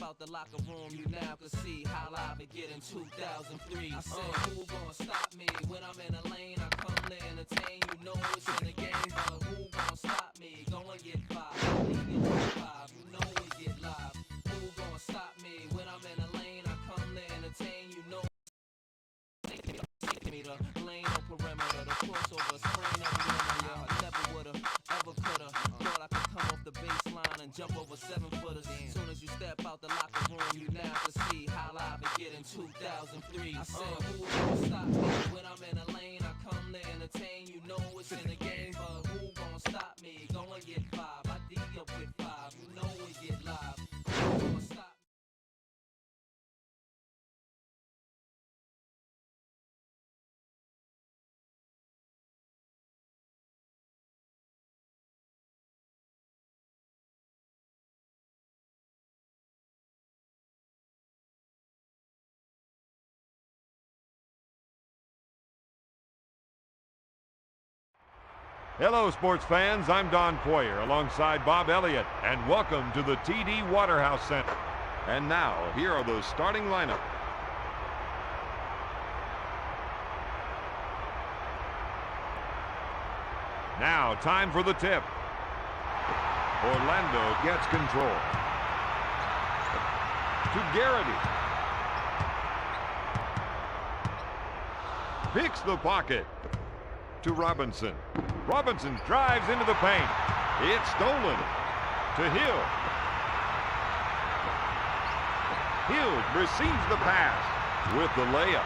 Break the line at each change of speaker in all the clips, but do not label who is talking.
out the locker room, you now can see how live it get in 2003. I said, who gon' stop me? When I'm in a lane, I come to entertain. You know it's in the game, but who gon' stop me? Go and get five. You know we get live. Who gon' stop me? When I'm in a lane, I come to entertain. You know me the lane on perimeter, the crossover, sprain every limit. I never would've, ever could've thought I could come off the baseline and jump over 7-footers. Soon as you step out the locker room, you now can see how live it get in 2003. I said, who gon' stop me? When I'm in a lane, I come to entertain. You know it's in the game, but who gon' stop me? Go and get five. I D up with five. You know we get live. Who gon' stop me?
Hello, sports fans. I'm Don Poyer alongside Bob Elliott, and welcome to the TD Waterhouse Center. And now, here are the starting lineup. Now, time for the tip. Orlando gets control. To Garrity. Picks the pocket. To Robinson. Robinson drives into the paint. It's stolen. To Hill. Hill receives the pass with the layup.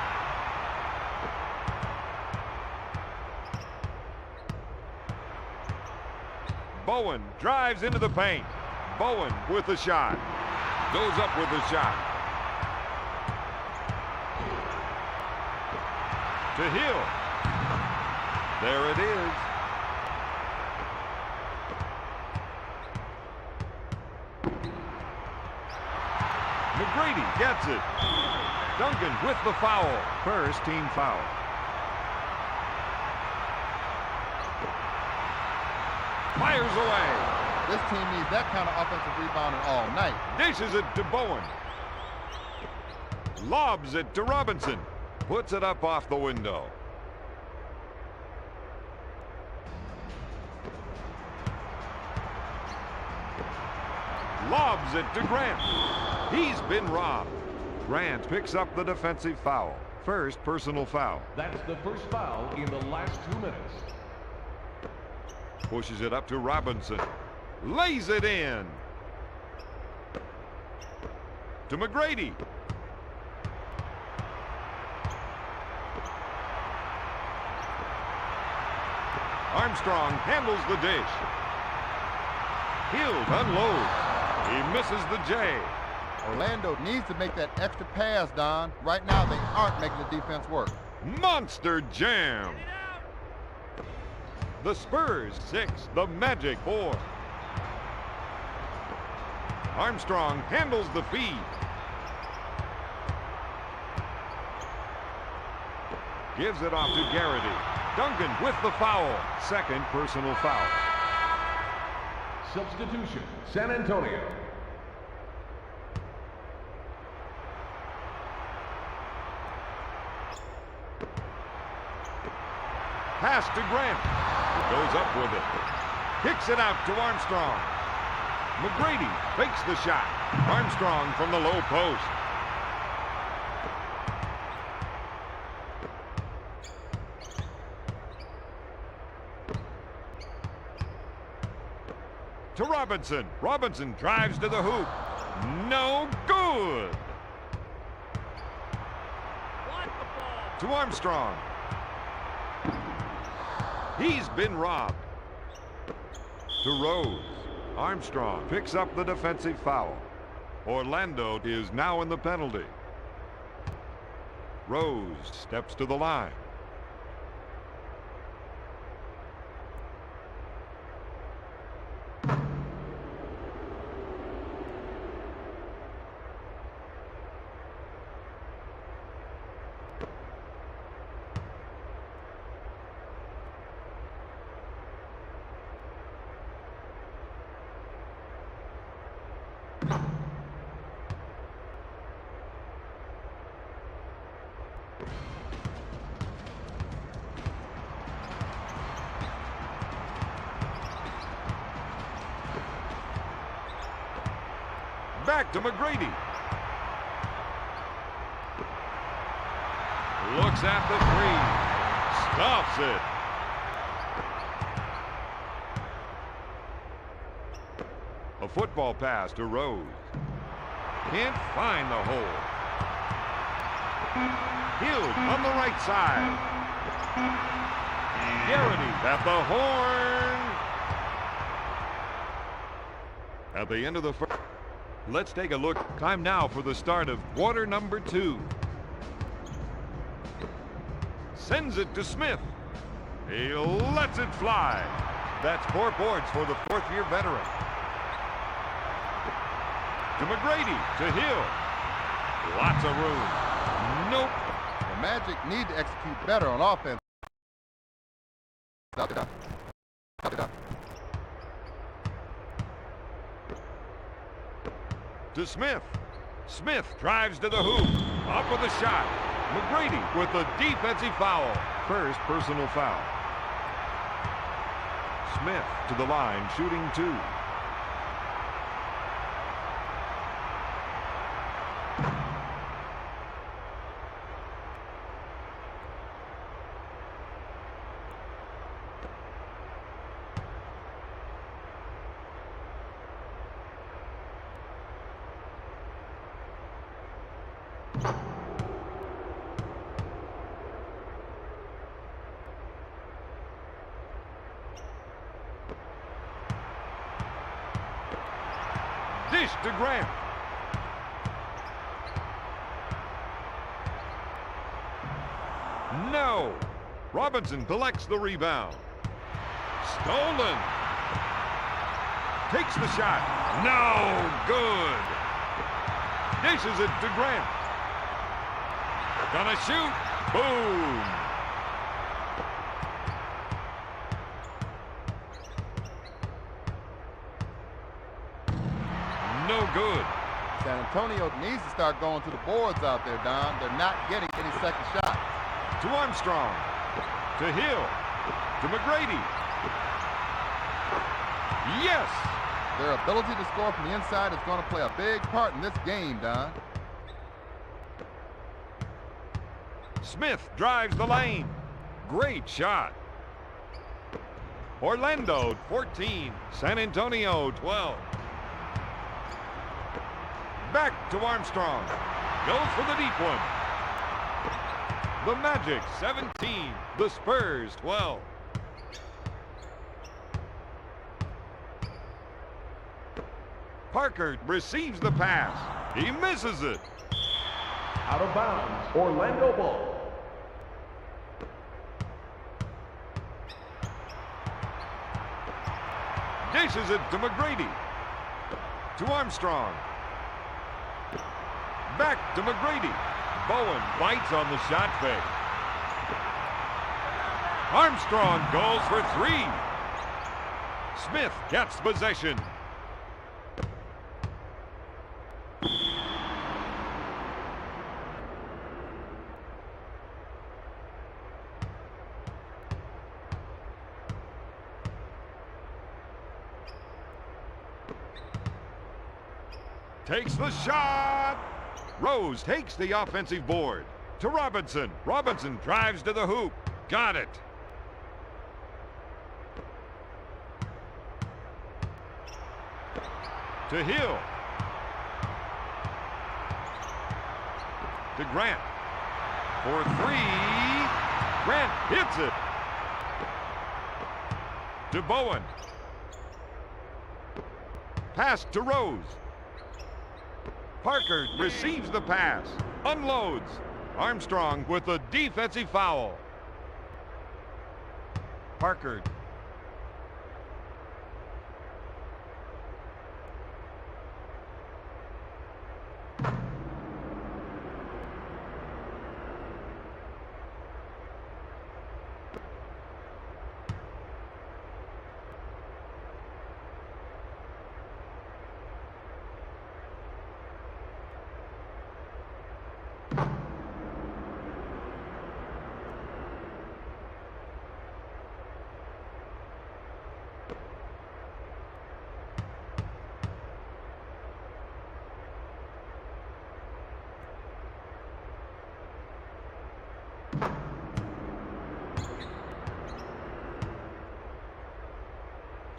Bowen drives into the paint. Bowen with the shot. Goes up with the shot. To Hill. There it is. McGrady gets it. Duncan with the foul. First team foul. Fires away.
This team needs that kind of offensive rebounding all night.
Dishes it to Bowen. Lobs it to Robinson. Puts it up off the window. Lobs it to Grant. He's been robbed. Grant picks up the defensive foul. First personal foul.
That's the first foul in the last 2 minutes.
Pushes it up to Robinson. Lays it in. To McGrady. Armstrong handles the dish. Hill unloads. He misses the J.
Orlando needs to make that extra pass, Don. Right now, they aren't making the defense work.
Monster jam. The Spurs 6, the Magic 4. Armstrong handles the feed. Gives it off to Garrity. Duncan with the foul. Second personal foul.
Substitution, San Antonio.
Pass to Grant. Goes up with it. Kicks it out to Armstrong. McGrady fakes the shot. Armstrong from the low post. To Robinson. Robinson drives to the hoop. No good. To Armstrong. He's been robbed. To Rose. Armstrong picks up the defensive foul. Orlando is now in the penalty. Rose steps to the line. Back to McGrady. Looks at the three. Stops it. A football pass to Rose. Can't find the hole. Hill on the right side. Garrity at the horn. At the end of the first. Let's take a look. Time now for the start of quarter number 2. Sends it to Smith. He lets it fly. That's 4 boards for the 4th-year veteran. To McGrady, to Hill. Lots of room. Nope.
The Magic need to execute better on offense.
To Smith. Smith drives to the hoop. Up with a shot. McGrady with a defensive foul. First personal foul. Smith to the line, shooting 2. Dish to Grant. No. Robinson collects the rebound. Stolen. Takes the shot. No good. Dishes it to Grant. Gonna shoot. Boom. No good.
San Antonio needs to start going to the boards out there, Don. They're not getting any second shots.
To Armstrong. To Hill. To McGrady. Yes.
Their ability to score from the inside is going to play a big part in this game, Don.
Smith drives the lane. Great shot. Orlando 14. San Antonio 12. Back to Armstrong. Goes for the deep one. The Magic 17. The Spurs 12. Parker receives the pass. He misses it.
Out of bounds, Orlando ball.
Dishes it to McGrady. To Armstrong. Back to McGrady. Bowen bites on the shot fake. Armstrong goes for 3. Smith gets possession. Takes the shot. Rose takes the offensive board. To Robinson. Robinson drives to the hoop. Got it. To Hill. To Grant. For 3. Grant hits it. To Bowen. Pass to Rose. Parker receives the pass. Unloads. Armstrong with a defensive foul. Parker.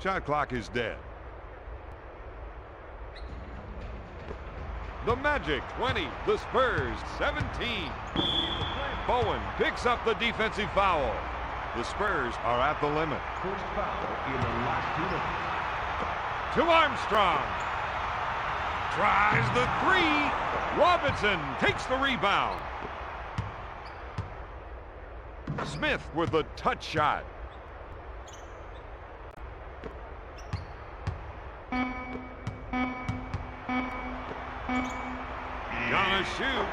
Shot clock is dead. The Magic 20, the Spurs 17. Bowen picks up the defensive foul. The Spurs are at the limit.
First foul in the last 2 minutes.
To Armstrong. Tries the three. Robinson takes the rebound. Smith with a touch shot. Gonna shoot.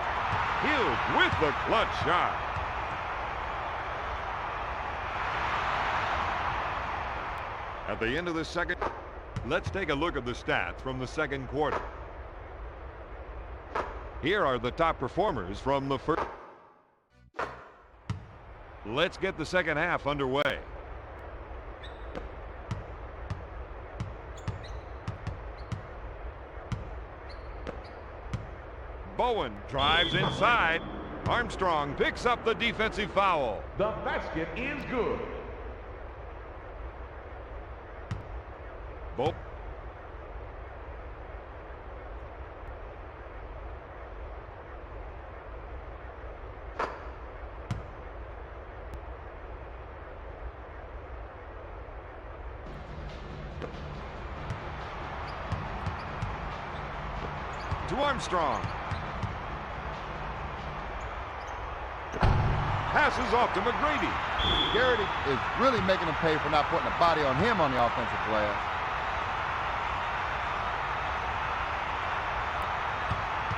Hill with the clutch shot. At the end of the second, let's take a look at the stats from the second quarter. Here are the top performers from the first. Let's get the second half underway. Bowen drives inside. Armstrong picks up the defensive foul.
The basket is good.
Bowen. To Armstrong. Passes off to McGrady.
Garrity is really making him pay for not putting a body on him on the offensive glass.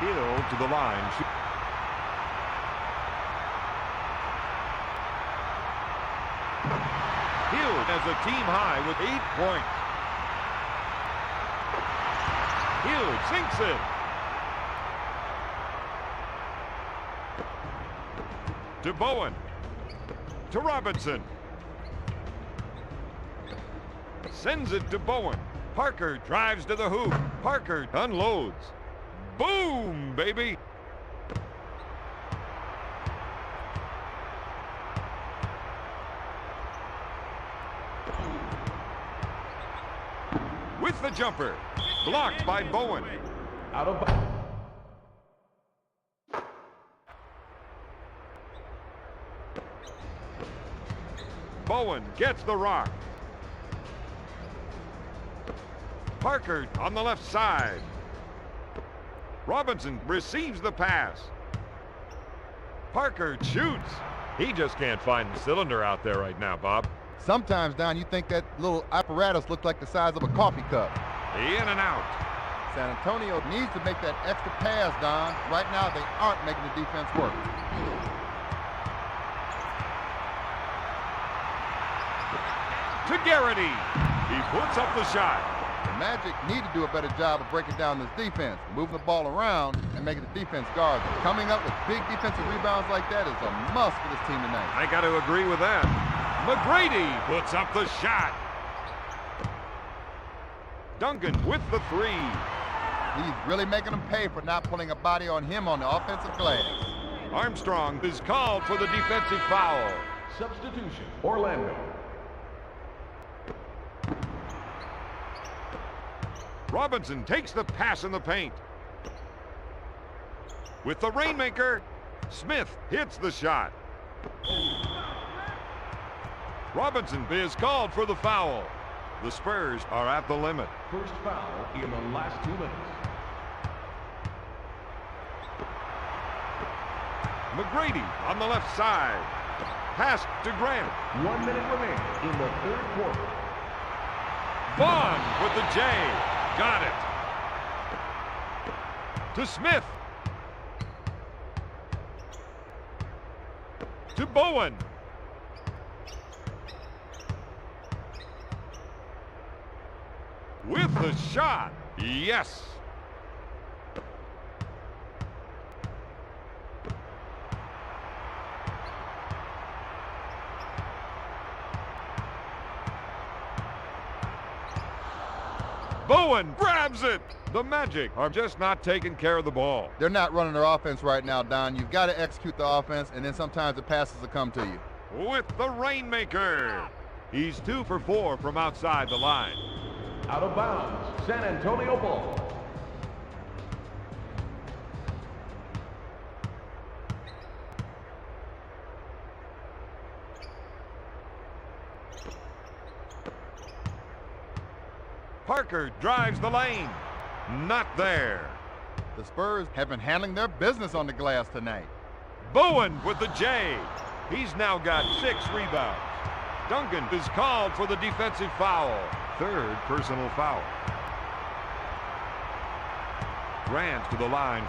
Hill to the line. Hill has a team high with 8 points. Hill sinks it. To Bowen. To Robinson. Sends it to Bowen. Parker drives to the hoop. Parker unloads. Boom, baby. With the jumper. Blocked by Bowen.
Out of bounds.
Bowen gets the rock. Parker on the left side. Robinson receives the pass. Parker shoots. He just can't find the cylinder out there right now, Bob.
Sometimes, Don, you think that little apparatus looked like the size of a coffee cup.
In and out.
San Antonio needs to make that extra pass, Don. Right now, they aren't making the defense work.
To Garrity. He puts up the shot.
The Magic need to do a better job of breaking down this defense, moving the ball around and making the defense guard them. Coming up with big defensive rebounds like that is a must for this team tonight.
I got to agree with that. McGrady puts up the shot. Duncan with the three.
He's really making them pay for not putting a body on him on the offensive glass.
Armstrong is called for the defensive foul.
Substitution, Orlando.
Robinson takes the pass in the paint. With the rainmaker, Smith hits the shot. Robinson is called for the foul. The Spurs are at the limit.
First foul in the last 2 minutes.
McGrady on the left side. Pass to Grant.
1 minute remaining in the third quarter.
Vaughn with the J. Got it. To Smith. To Bowen. With the shot. Yes. Bowen grabs it. The Magic are just not taking care of the ball.
They're not running their offense right now, Don. You've got to execute the offense, and then sometimes the passes will come to you.
With the Rainmaker. He's 2 for 4 from outside the line.
Out of bounds, San Antonio ball.
Parker drives the lane. Not there.
The Spurs have been handling their business on the glass tonight.
Bowen with the J. He's now got 6 rebounds. Duncan is called for the defensive foul. 3rd personal foul. Grant to the line.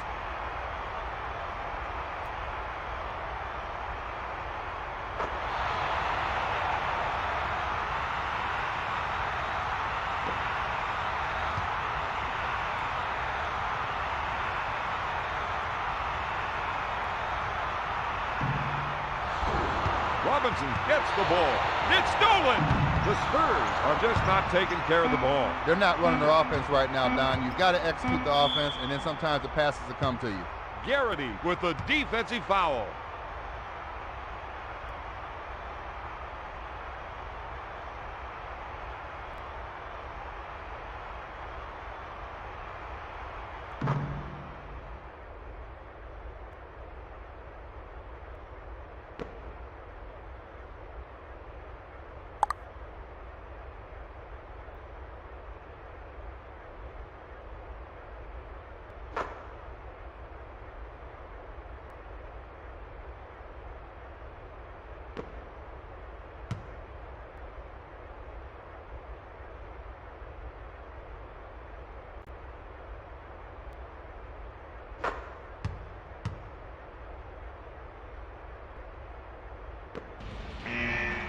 Robinson gets the ball. It's stolen. The Spurs are just not taking care of the ball.
They're not running their offense right now, Don. You've got to execute the offense, and then sometimes the passes will come to you.
Garrity with the defensive foul.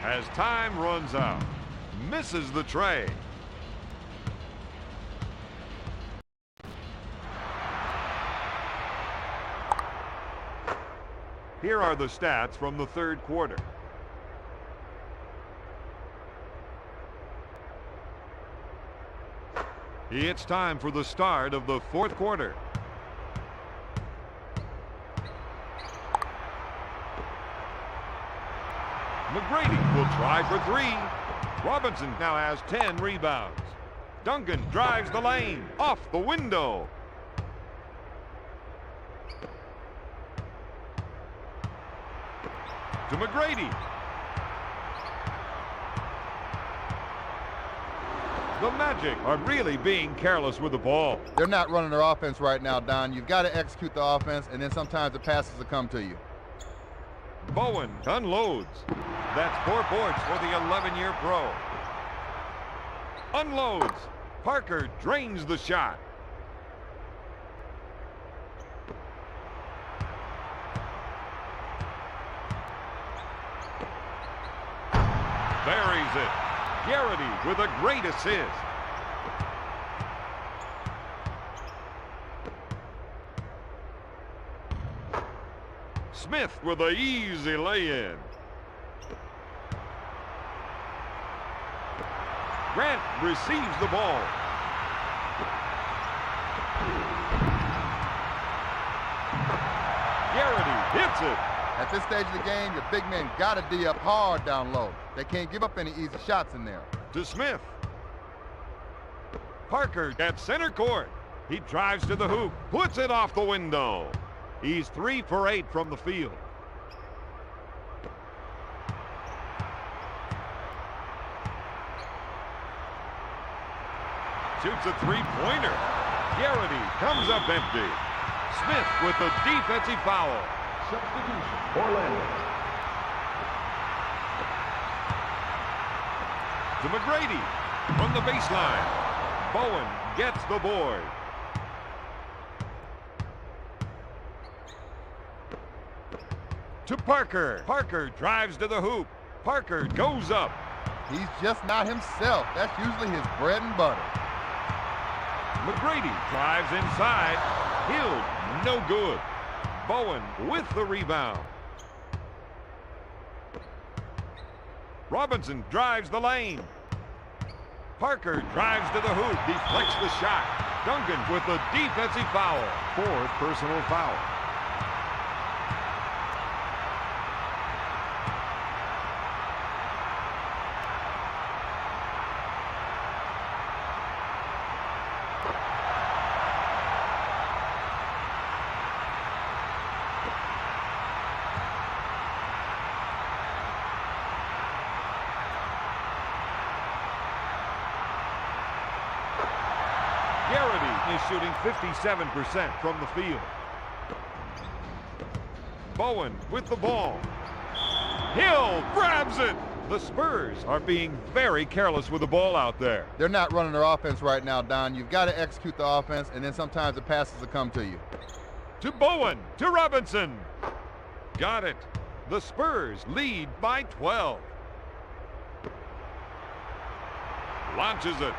As time runs out, misses the tray. Here are the stats from the 3rd quarter. It's time for the start of the 4th quarter. McGrady will try for 3. Robinson now has 10 rebounds. Duncan drives the lane, off the window. To McGrady. The Magic are really being careless with the ball.
They're not running their offense right now, Don. You've got to execute the offense, and then sometimes the passes will come to you.
Bowen unloads. That's 4 points for the 11-year pro. Unloads. Parker drains the shot. Buries it. Garrity with a great assist. Smith with an easy lay-in. Grant receives the ball. Garrity hits it.
At this stage of the game, your big men got to D up hard down low. They can't give up any easy shots in there.
To Smith. Parker at center court. He drives to the hoop, puts it off the window. He's 3 for 8 from the field. Shoots a 3-pointer. Garrity comes up empty. Smith with the defensive foul.
Substitution, Orlando.
To McGrady from the baseline. Bowen gets the board. To Parker. Parker drives to the hoop. Parker goes up.
He's just not himself. That's usually his bread and butter.
McGrady drives inside. Hill, no good. Bowen with the rebound. Robinson drives the lane. Parker drives to the hoop, deflects the shot. Duncan with the defensive foul. Fourth personal foul. Garrity is shooting 57% from the field. Bowen with the ball. Hill grabs it. The Spurs are being very careless with the ball out there.
They're not running their offense right now, Don. You've got to execute the offense, and then sometimes the passes will come to you.
To Bowen, to Robinson. Got it. The Spurs lead by 12. Launches it.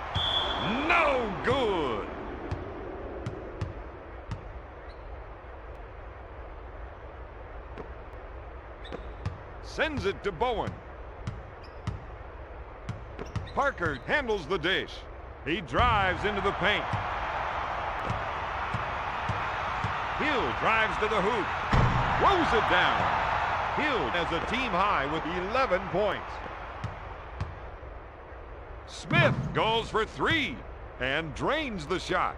No good. Sends it to Bowen. Parker handles the dish. He drives into the paint. Hill drives to the hoop. Throws it down. Hill has a team high with 11 points. Smith goes for three and drains the shot.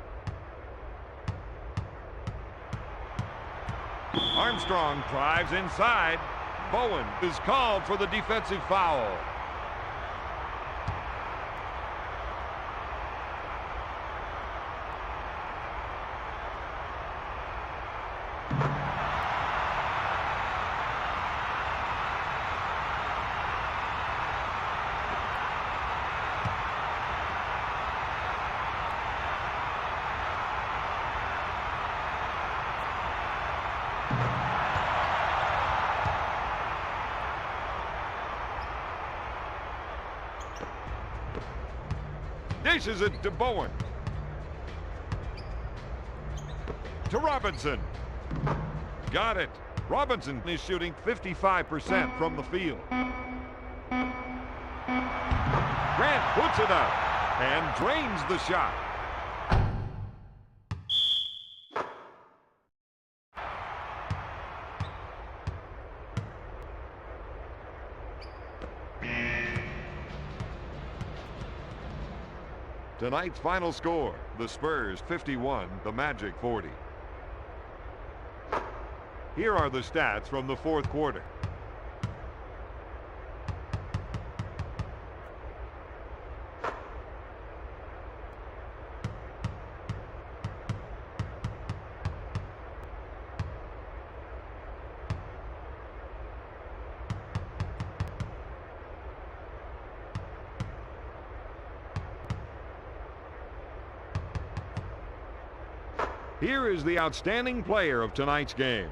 Armstrong drives inside. Bowen is called for the defensive foul. Dishes it to Bowen. To Robinson. Got it. Robinson is shooting 55% from the field. Grant puts it up and drains the shot. Tonight's final score, the Spurs 51, the Magic 40. Here are the stats from the fourth quarter. Here is the outstanding player of tonight's game.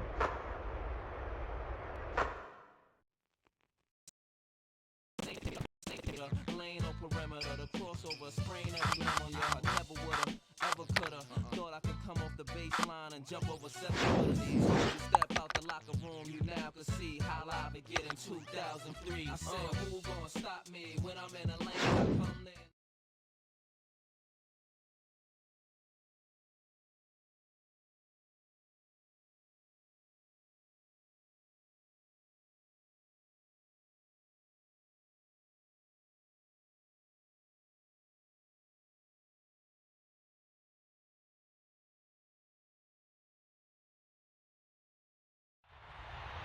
Lane on perimeter, the crossover, sprain every hammer, y'all. Never woulda, ever coulda. Thought I could come off the baseline and jump over 7 footers. You step out the locker room, you now can see how live it get in 2003. I said, who gonna stop me when I'm in a lane? I come there.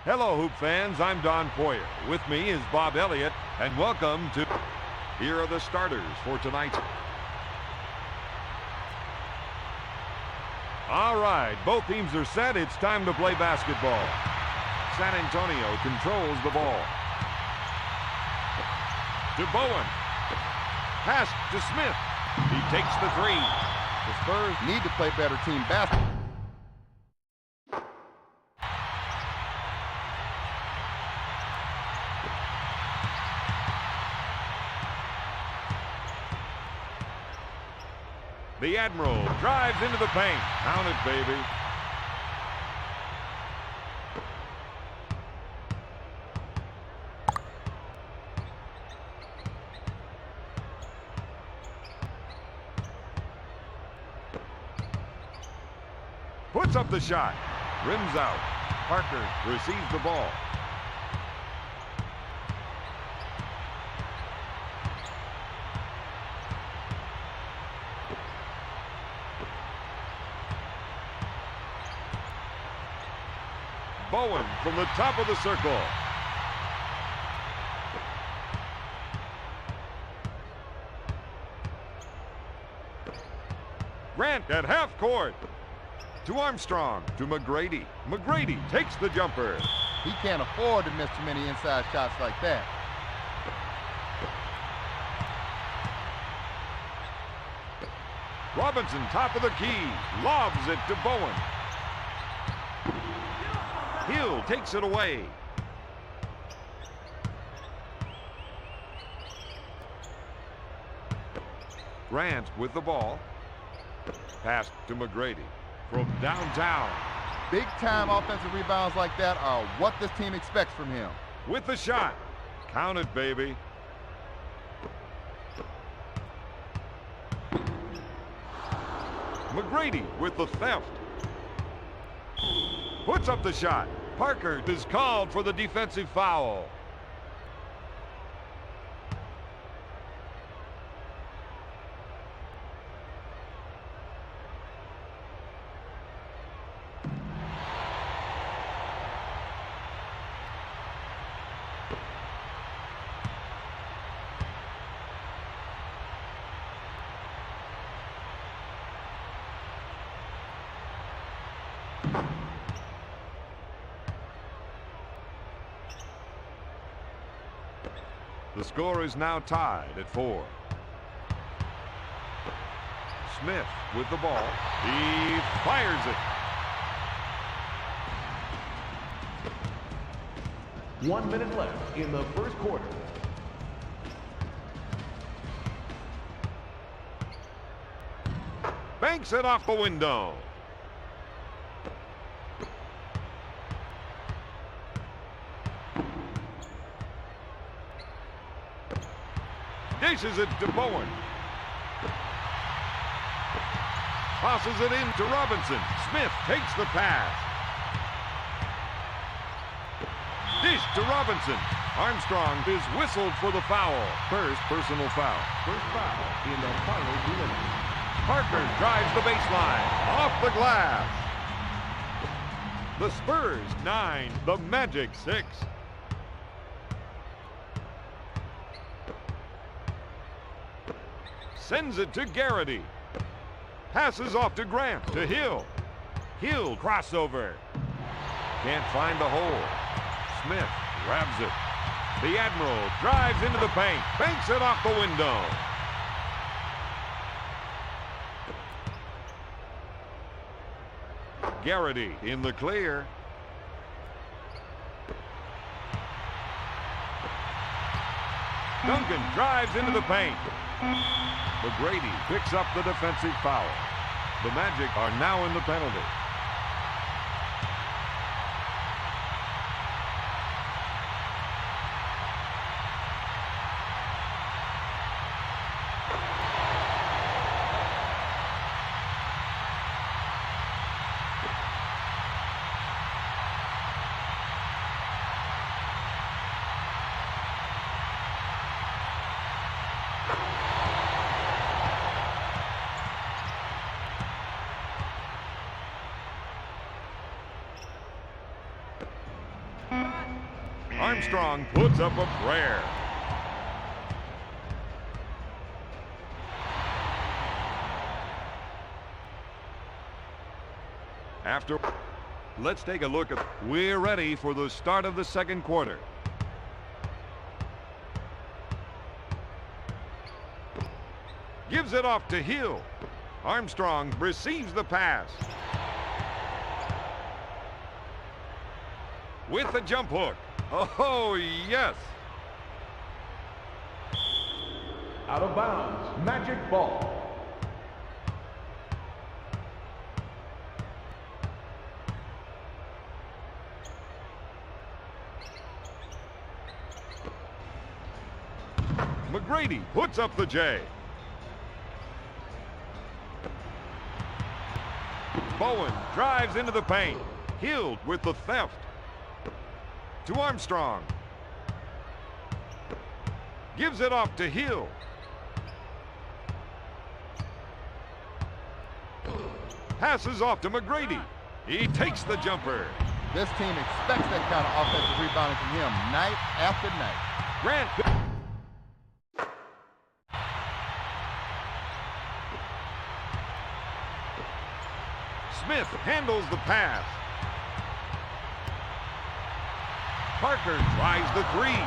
Hello, Hoop fans. I'm Don Poyer. With me is Bob Elliott, and welcome to... Here are the starters for tonight's... All right, both teams are set. It's time to play basketball. San Antonio controls the ball. To Bowen. Pass to Smith. He takes the three.
The Spurs need to play better team basketball.
The Admiral drives into the paint. Count it, baby. Puts up the shot. Rims out. Parker receives the ball. Bowen from the top of the circle. Grant at half court. To Armstrong. To McGrady. McGrady takes the jumper.
He can't afford to miss too many inside shots like that.
Robinson, top of the key. Lobs it to Bowen. Hill takes it away. Grant with the ball. Pass to McGrady from downtown.
Big-time offensive rebounds like that are what this team expects from him.
With the shot. Count it, baby. McGrady with the theft. Puts up the shot. Parker is called for the defensive foul. The score is now tied at 4. Smith with the ball. He fires it.
1 minute left in the first quarter.
Banks it off the window. Dishes it to Bowen. Tosses it in to Robinson. Smith takes the pass. Dish to Robinson. Armstrong is whistled for the foul. First personal foul.
First foul in the final 2 minutes.
Parker drives the baseline. Off the glass. The Spurs 9, the Magic 6. Sends it to Garrity. Passes off to Grant. To Hill. Hill crossover. Can't find the hole. Smith grabs it. The Admiral drives into the paint. Banks it off the window. Garrity in the clear. Duncan drives into the paint. McGrady picks up the defensive foul. The Magic are now in the penalty. Armstrong puts up a prayer. Let's take a look at. We're ready for the start of the second quarter. Gives it off to Hill. Armstrong receives the pass. With the jump hook. Oh, yes.
Out of bounds. Magic ball.
McGrady puts up the J. Bowen drives into the paint. Hill with the theft. To Armstrong. Gives it off to Hill. Passes off to McGrady. He takes the jumper.
This team expects that kind of offensive rebounding from him night after night.
Grant. Smith handles the pass. Parker tries the three.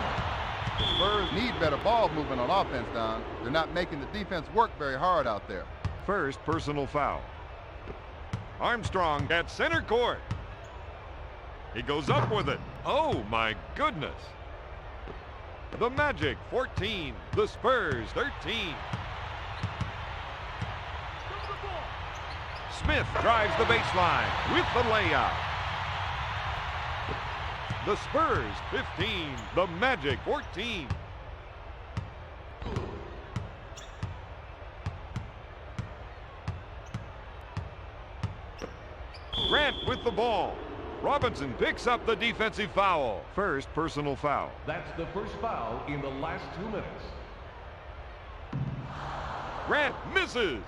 Spurs need better ball movement on offense, Don. They're not making the defense work very hard out there.
First personal foul. Armstrong at center court. He goes up with it. Oh my goodness. The Magic 14, the Spurs 13. Smith drives the baseline with the layup. The Spurs 15, the Magic 14. Grant with the ball. Robinson picks up the defensive foul. First personal foul.
That's the first foul in the last 2 minutes.
Grant misses.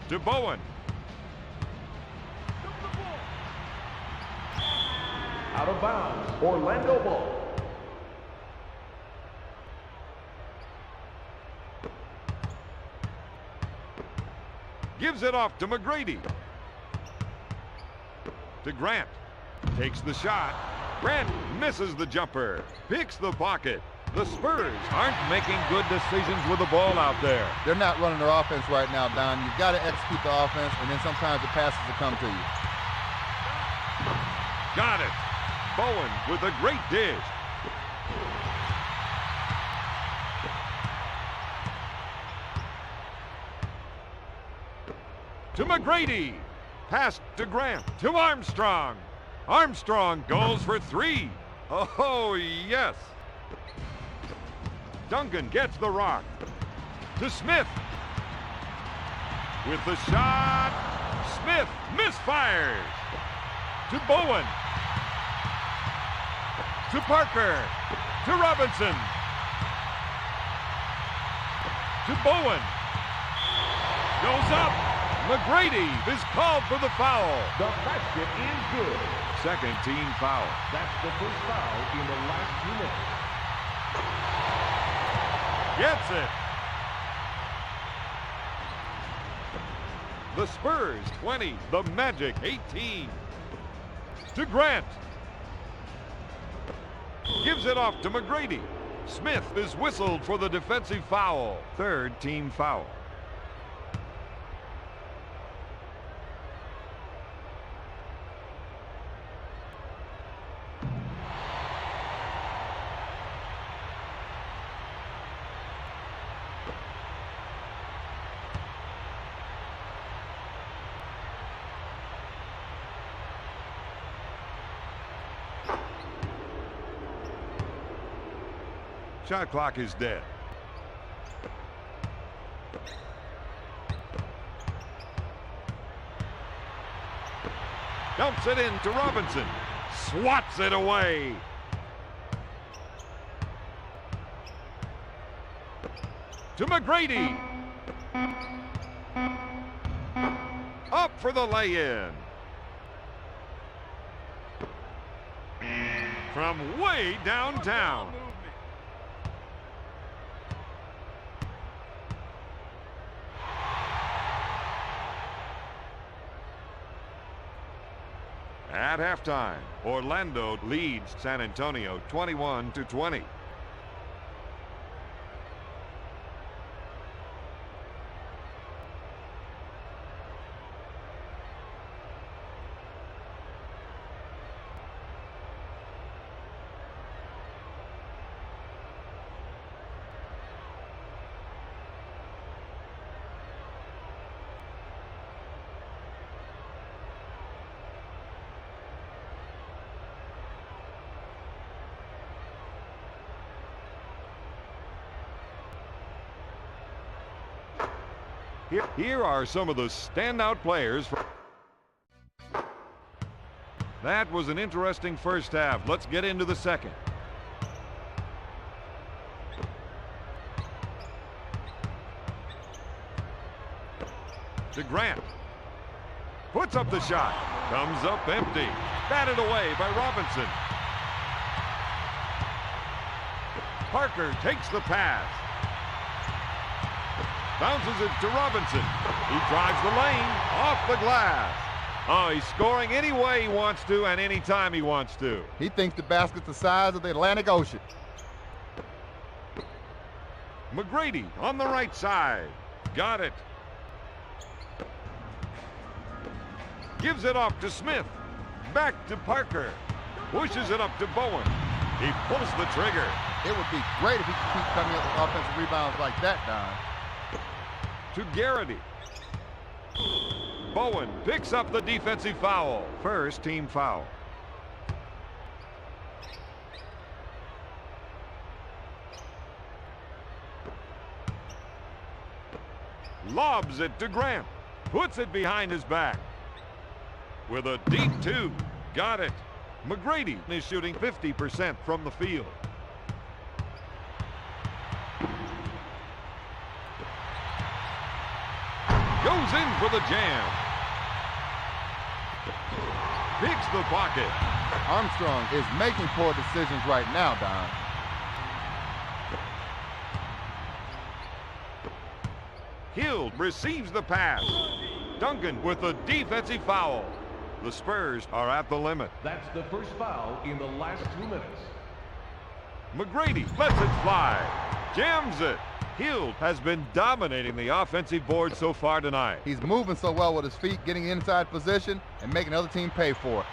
To Bowen.
Out of bounds, Orlando ball.
Gives it off to McGrady. To Grant. Takes the shot. Grant misses the jumper. Picks the pocket. The Spurs aren't making good decisions with the ball out there.
They're not running their offense right now, Don. You've got to execute the offense, and then sometimes the passes will come to you.
Got it. Bowen with a great dish. To McGrady. Pass to Grant. To Armstrong. Armstrong goes for three. Oh, yes. Duncan gets the rock. To Smith. With the shot. Smith misfires. To Bowen. To Parker. To Robinson. To Bowen. Goes up. McGrady is called for the foul.
The basket is good.
Second team foul.
That's the first foul in the last 2 minutes.
Gets it. The Spurs 20, the Magic 18. To Grant. Gives it off to McGrady. Smith is whistled for the defensive foul. Third team foul. Shot clock is dead. Dumps it in to Robinson. Swats it away. To McGrady. Up for the lay-in. From way downtown. At halftime, Orlando leads San Antonio 21-20. Here are some of the standout players. That was an interesting first half. Let's get into the second. To Grant. Puts up the shot. Comes up empty. Batted away by Robinson. Parker takes the pass. Bounces it to Robinson. He drives the lane off the glass. Oh, he's scoring any way he wants to and any time he wants to.
He thinks the basket's the size of the Atlantic Ocean.
McGrady on the right side. Got it. Gives it off to Smith. Back to Parker. Pushes it up to Bowen. He pulls the trigger.
It would be great if he could keep coming up with offensive rebounds like that, Don.
To Garrity. Bowen picks up the defensive foul. First team foul. Lobs it to Grant. Puts it behind his back. With a deep two. Got it. McGrady is shooting 50% from the field. Goes in for the jam. Picks the pocket.
Armstrong is making poor decisions right now, Don.
Hill receives the pass. Duncan with a defensive foul. The Spurs are at the limit.
That's the first foul in the last 2 minutes.
McGrady lets it fly. Jams it. Hill has been dominating the offensive board so far tonight.
He's moving so well with his feet, getting inside position, and making the other team pay for it.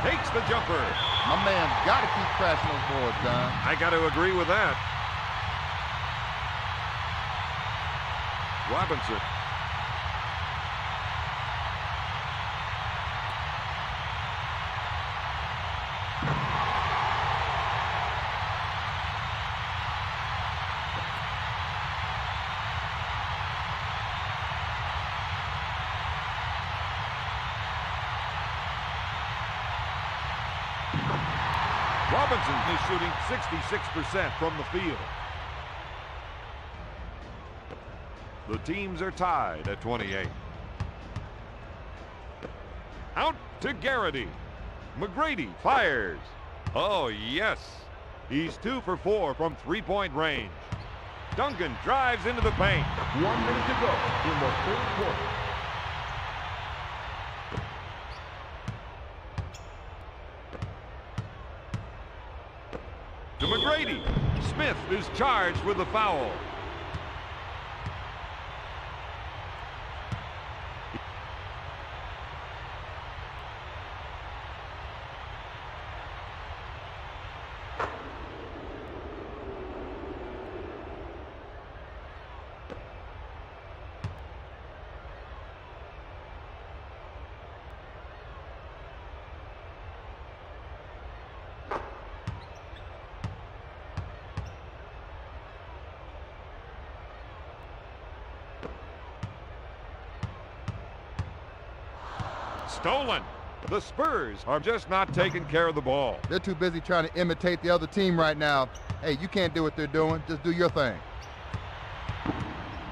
Takes the jumper.
My man's got to keep crashing those boards, Don.
I got to agree with that. Robinson. Robinson is shooting 66% from the field. The teams are tied at 28. Out to Garrity. McGrady fires. Oh, yes. He's 2 for 4 from three-point range. Duncan drives into the paint.
1 minute to go in the third quarter.
To McGrady. Smith is charged with the foul. Stolen. The Spurs are just not taking care of the ball.
They're too busy trying to imitate the other team right now. Hey, you can't do what they're doing. Just do your thing.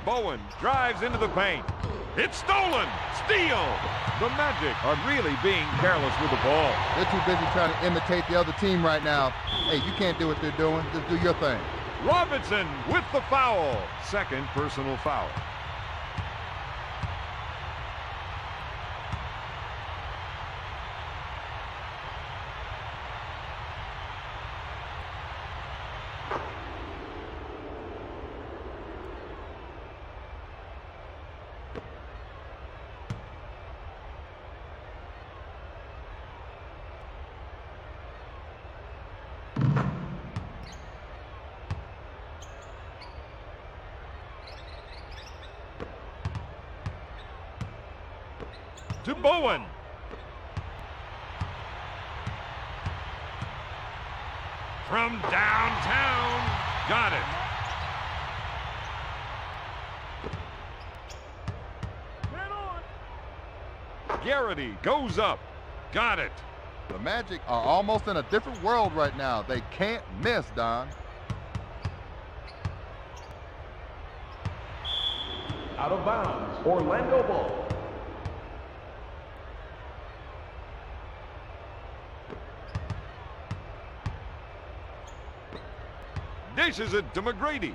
Bowen drives into the paint. It's stolen. Steal. The Magic are really being careless with the ball.
They're too busy trying to imitate the other team right now. Hey, you can't do what they're doing. Just do your thing.
Robinson with the foul. Second personal foul. To Bowen. From downtown. Got it. Garrity goes up. Got it.
The Magic are almost in a different world right now. They can't miss, Don.
Out of bounds, Orlando ball.
Dishes it to McGrady.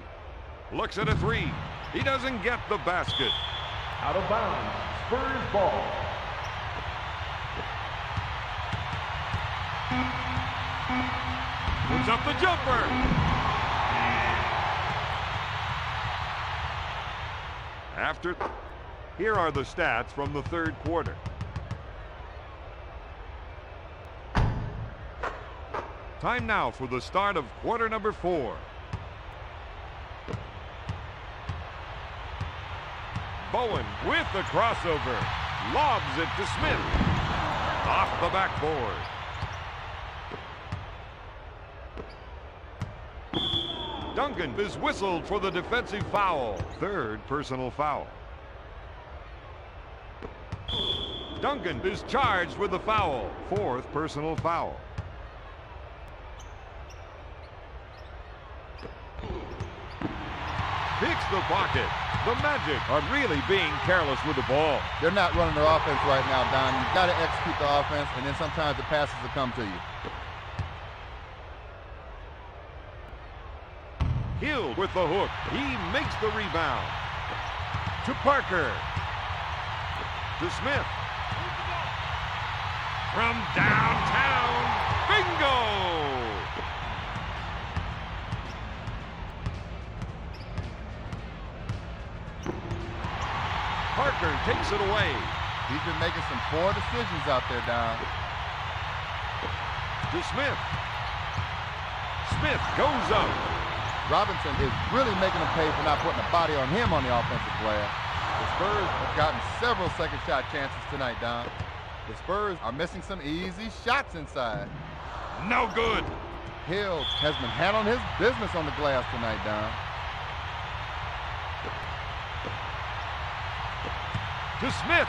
Looks at a three. He doesn't get the basket.
Out of bounds, Spurs ball.
Puts up the jumper. Here are the stats from the third quarter. Time now for the start of quarter number 4. Bowen with the crossover. Lobs it to Smith. Off the backboard. Duncan is whistled for the defensive foul. Third personal foul. Duncan is charged with the foul. Fourth personal foul. Picks the pocket. The Magic are really being careless with the ball.
They're not running their offense right now, Don. You've got to execute the offense, and then sometimes the passes will come to you.
Hill with the hook. He makes the rebound. To Parker. To Smith. From downtown. Bingo! Parker takes it away.
He's been making some poor decisions out there, Don.
To Smith. Smith goes up.
Robinson is really making him pay for not putting a body on him on the offensive glass. The Spurs have gotten several second shot chances tonight, Don. The Spurs are missing some easy shots inside.
No good.
Hill has been handling his business on the glass tonight, Don.
To Smith.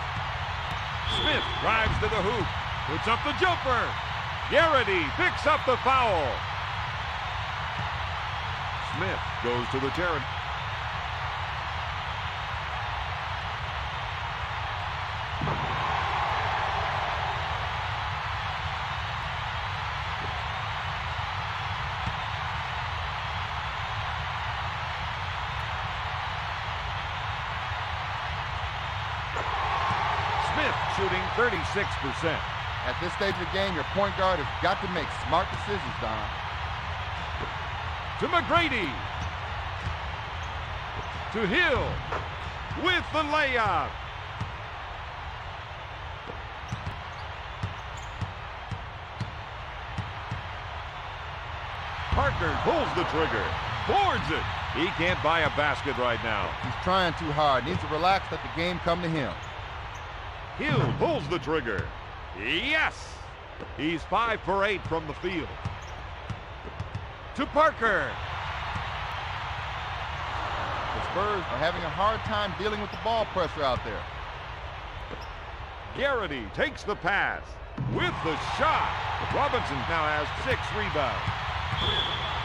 Smith drives to the hoop. Puts up the jumper. Garrity picks up the foul. Smith goes to the territory. Smith shooting 36%.
At this stage of the game, your point guard has got to make smart decisions, Don.
To McGrady. To Hill. With the layup. Parker pulls the trigger. Boards it. He can't buy a basket right now.
He's trying too hard. Needs to relax, let the game come to him.
Hill pulls the trigger. Yes! He's 5 for 8 from the field. To Parker.
The Spurs are having a hard time dealing with the ball pressure out there.
Garrity takes the pass with the shot. Robinson now has 6 rebounds.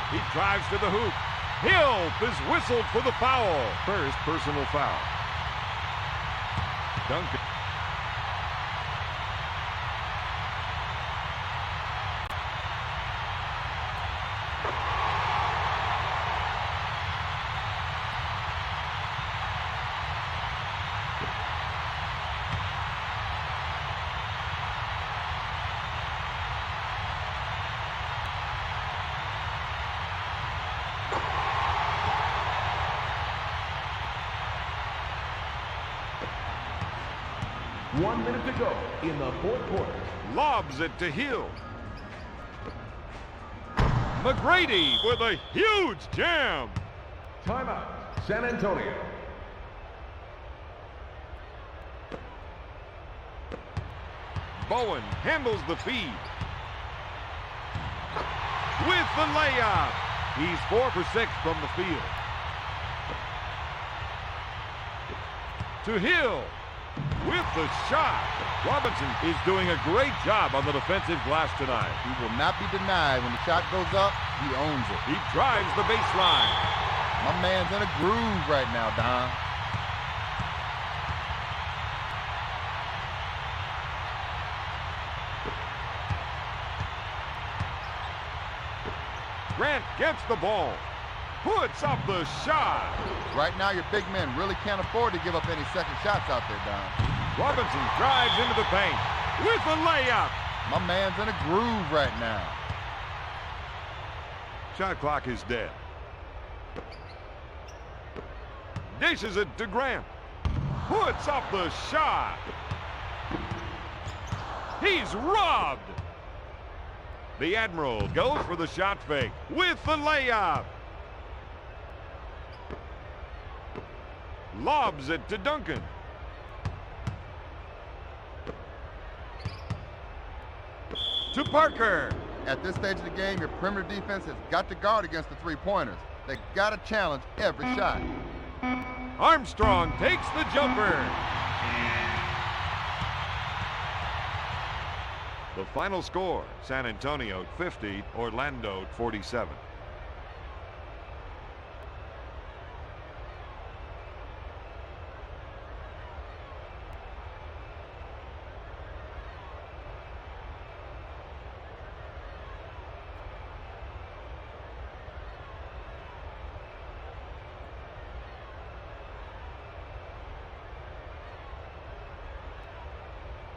He drives to the hoop. Hill is whistled for the foul. First personal foul. Duncan.
One minute to go in the fourth quarter.
Lobs it to Hill. McGrady with a huge jam.
Timeout, San Antonio.
Bowen handles the feed. With the layup. He's 4 for 6 from the field. To Hill. with the shot. Robinson is doing a great job on the defensive glass tonight.
He will not be denied. When the shot goes up, he owns it.
He drives the baseline.
My man's in a groove right now, Don.
Grant gets the ball. Puts up the shot.
Right now, your big men really can't afford to give up any second shots out there, Don.
Robinson drives into the paint with a layup.
My man's in a groove right now.
Shot clock is dead. Dishes it to Grant. Puts up the shot. He's robbed. The Admiral goes for the shot fake with the layup. Lobs it to Duncan. To Parker.
At this stage of the game, your perimeter defense has got to guard against the three-pointers. They got to challenge every shot.
Armstrong takes the jumper. The final score, San Antonio 50, Orlando 47.